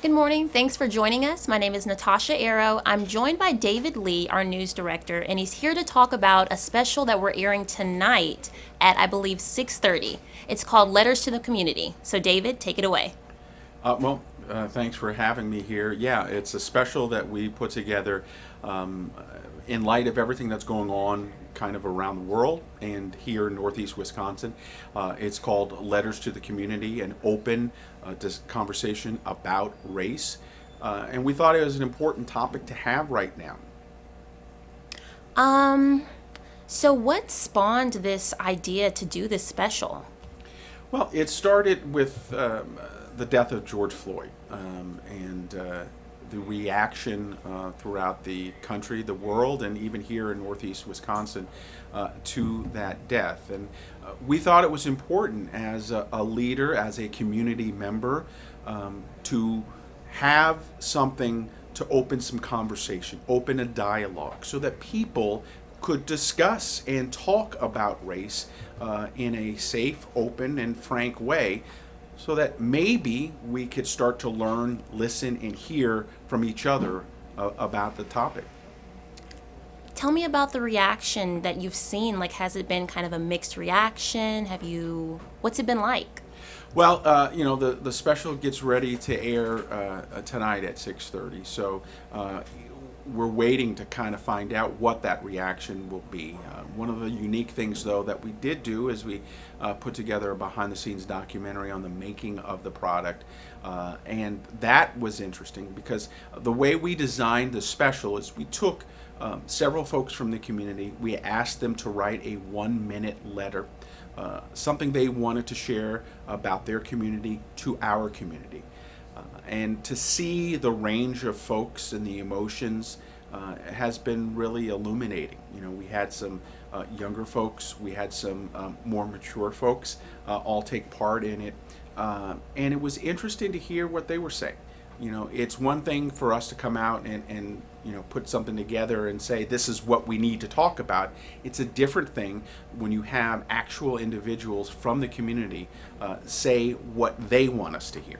Good morning. Thanks for joining us. My name is Natasha Arrow. I'm joined by David Lee, our news director, and he's here to talk about a special that we're airing tonight at, I believe, 6:30. It's called Letters to the Community. So, David, take it away. Thanks for having me here. Yeah, it's a special that we put together um, in light of everything that's going on kind of around the world and here in Northeast Wisconsin. It's called Letters to the Community, an open conversation about race. And we thought it was an important topic to have right now. Um, so what spawned this idea to do this special? Well, it started with the death of George Floyd and the reaction throughout the country, the world, and even here in Northeast Wisconsin to that death. And we thought it was important as a leader, as a community member, to have something to open some conversation, open a dialogue, so that people could discuss and talk about race in a safe, open, and frank way, so that maybe we could start to learn, listen, and hear from each other about the topic. Tell me about the reaction that you've seen. Like, has it been kind of a mixed reaction? What's it been like? Well, the special gets ready to air tonight at 6:30. So we're waiting to kind of find out what that reaction will be. One of the unique things, though, that we did do is we put together a behind-the-scenes documentary on the making of the product. And that was interesting because the way we designed the special is we took several folks from the community. We asked them to write a 1-minute letter, something they wanted to share about their community to our community. And to see the range of folks and the emotions has been really illuminating. You know, we had some younger folks, we had some more mature folks all take part in it. And it was interesting to hear what they were saying. You know, it's one thing for us to come out and put something together and say this is what we need to talk about. It's a different thing when you have actual individuals from the community say what they want us to hear.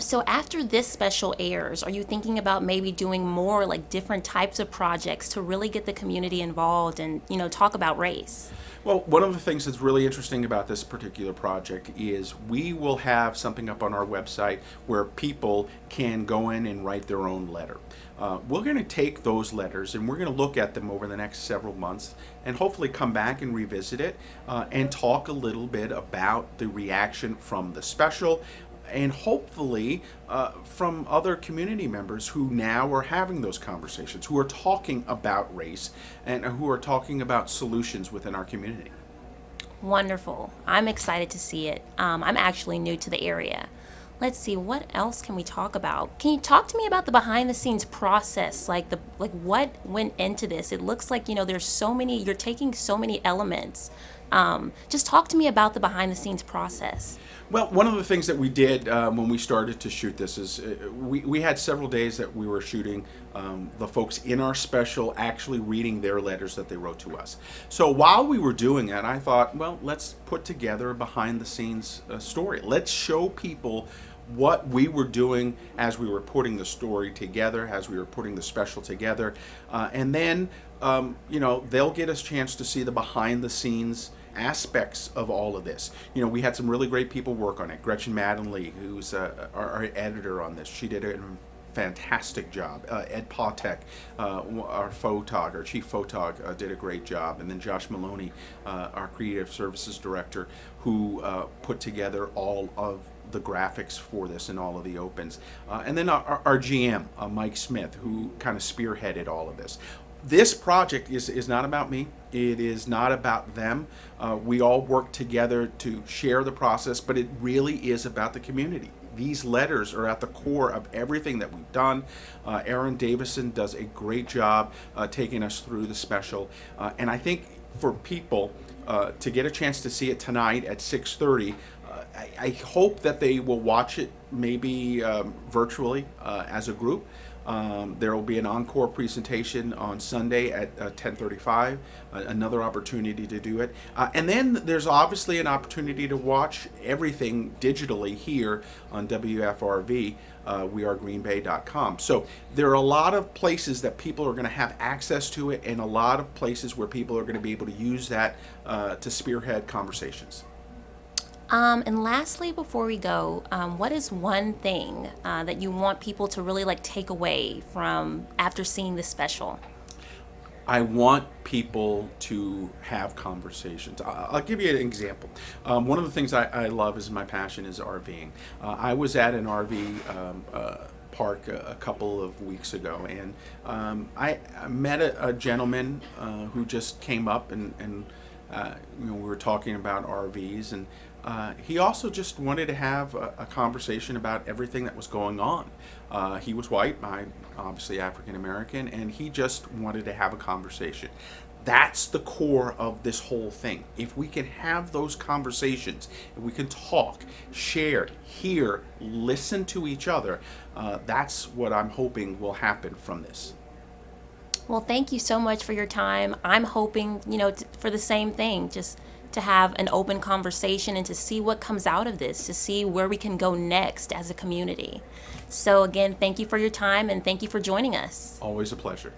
So after this special airs, are you thinking about maybe doing more like different types of projects to really get the community involved and, talk about race? Well, one of the things that's really interesting about this particular project is we will have something up on our website where people can go in and write their own letter. We're going to take those letters and we're going to look at them over the next several months and hopefully come back and revisit it and talk a little bit about the reaction from the special and hopefully from other community members who now are having those conversations, who are talking about race and who are talking about solutions within our community. Wonderful. I'm excited to see it. I'm actually new to the area. Let's see, what else can we talk about? Can you talk to me about the behind the scenes process? Like what went into this? It looks like, there's so many, you're taking so many elements. Just talk to me about the behind the scenes process. Well, one of the things that we did when we started to shoot this is we had several days that we were shooting the folks in our special actually reading their letters that they wrote to us. So while we were doing that, I thought, well, let's put together a behind the scenes story. Let's show people what we were doing as we were putting the story together, as we were putting the special together. And then, they'll get a chance to see the behind the scenes aspects of all of this. You know, we had some really great people work on it. Gretchen Madden-Lee, who's our editor on this, she did a fantastic job. Ed Pautek, our chief photog, did a great job. And then Josh Maloney, our creative services director, who put together all of the graphics for this and all of the opens. And then our GM, Mike Smith, who kind of spearheaded all of this. This project is not about me. It is not about them. We all work together to share the process, but it really is about the community. These letters are at the core of everything that we've done. Aaron Davison does a great job taking us through the special. And I think for people to get a chance to see it tonight at 6:30, I hope that they will watch it maybe virtually as a group. There will be an encore presentation on Sunday at 10:35. Another opportunity to do it, and then there's obviously an opportunity to watch everything digitally here on WFRV. WeAreGreenBay.com. So there are a lot of places that people are going to have access to it, and a lot of places where people are going to be able to use that to spearhead conversations. And lastly, before we go, what is one thing that you want people to really like take away from after seeing this special? I want people to have conversations. I'll give you an example. One of the things I love is my passion is RVing. I was at an RV park a couple of weeks ago, and I met a gentleman who just came up, and we were talking about RVs, and he also just wanted to have a conversation about everything that was going on. He was white, I'm obviously African American, and he just wanted to have a conversation. That's the core of this whole thing. If we can have those conversations, if we can talk, share, hear, listen to each other, that's what I'm hoping will happen from this. Well, thank you so much for your time. I'm hoping, for the same thing, just to have an open conversation and to see what comes out of this, to see where we can go next as a community. So again, thank you for your time and thank you for joining us. Always a pleasure.